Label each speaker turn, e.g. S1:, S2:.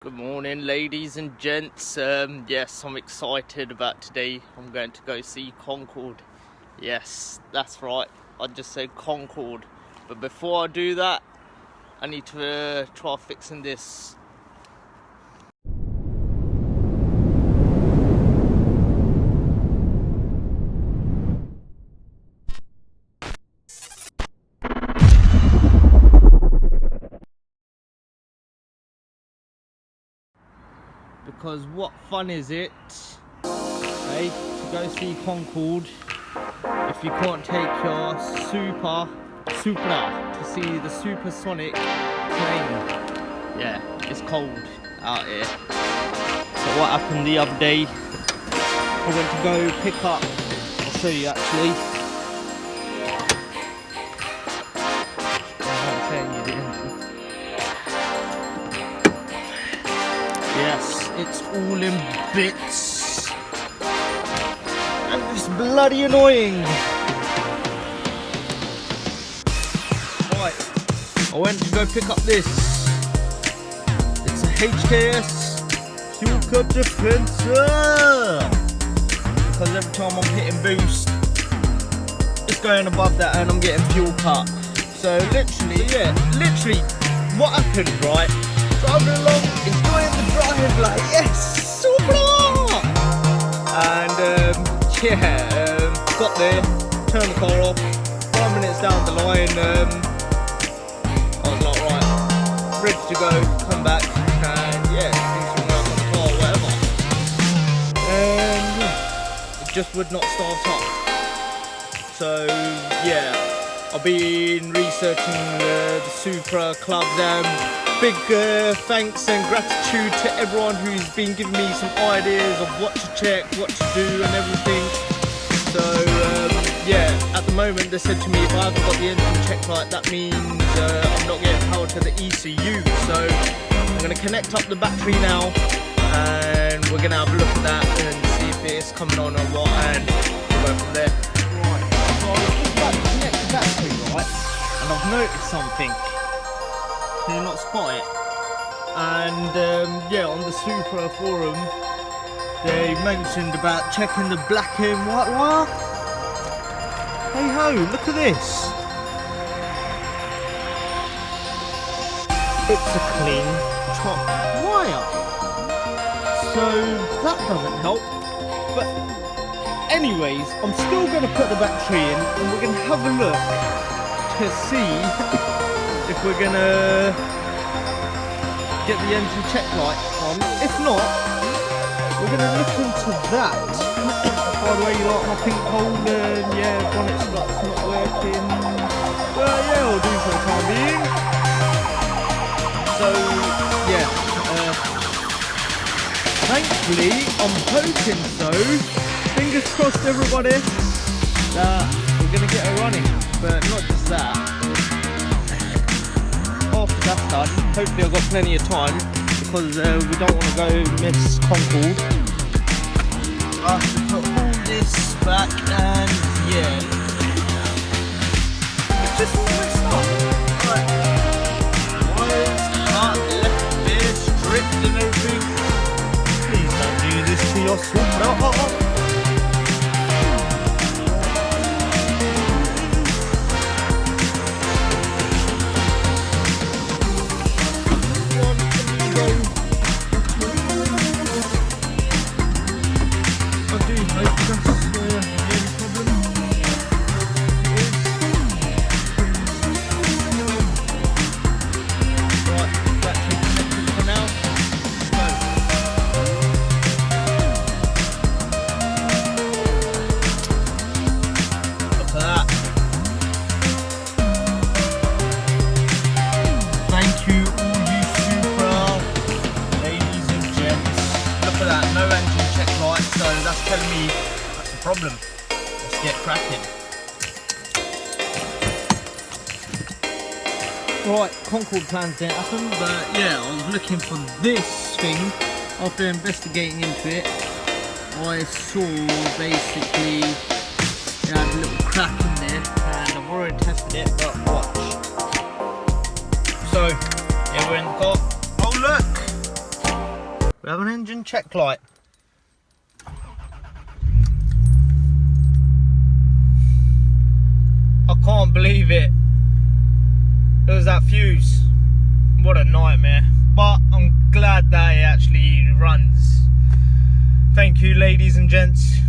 S1: Good morning, ladies and gents. Yes, I'm excited about today. I'm going to go see Concorde. Yes, that's right. I just said Concorde. But before I do that, I need to try fixing this. Because what fun is it, hey, to go see Concorde if you can't take your Supra to see the supersonic plane? Yeah, it's cold out here. So what happened the other day, I went to go pick up, I'll show you actually. I'm showing you the engine. Yes, it's all in bits. And it's bloody annoying. Right, I went to go pick up this. It's a HKS fuel cut dispenser. Because every time I'm hitting boost, it's going above that and I'm getting fuel cut. So literally, what happened, right? Driving along, enjoying the drive, like, yes, Supra! And got there, turned the car off. 5 minutes down the line, I was like, right, ready to go, come back, and yeah, do some work on the car, whatever. And it just would not start up. So yeah, I've been researching the Supra clubs and big thanks and gratitude to everyone who's been giving me some ideas of what to check, what to do and everything. So yeah, at the moment they said to me if I haven't got the engine check right, that means I'm not getting power to the ECU. So I'm going to connect up the battery now and we're going to have a look at that and see if it's coming on or what, and we'll go from there. Right, so I was just about to connect the battery, right, and I've noticed something. Can you not spot it? And yeah, on the Supra forum they mentioned about checking the black and white wire. Hey ho, look at this. It's a clean chopped wire. So that doesn't help. But anyways, I'm still going to put the battery in and we're going to have a look to see if we're gonna get the engine check light on. If not, we're gonna look into that. By the way, you like my pink hole and yeah, bonnet strut's not working. Well yeah, we'll do for the time being. So yeah, thankfully I'm hoping so, fingers crossed everybody, that we're gonna get her running. But not just that, after that's done, hopefully I've got plenty of time because we don't want to go miss Concorde. I have to put all this back and yeah, it's just all messed up. Right, wires cut, left there, stripped and everything. Please don't do this to your Supra. So that's telling me that's the problem. Let's get cracking. Right, Concorde plans didn't happen, but yeah, I was looking for this thing. After investigating into it, I saw basically it had a little crack in there, and I've already tested it, but watch. So, yeah, we're in the car. Oh look! We have an engine check light. I can't believe it. It was that fuse. What a nightmare. But I'm glad that it actually runs. Thank you, ladies and gents.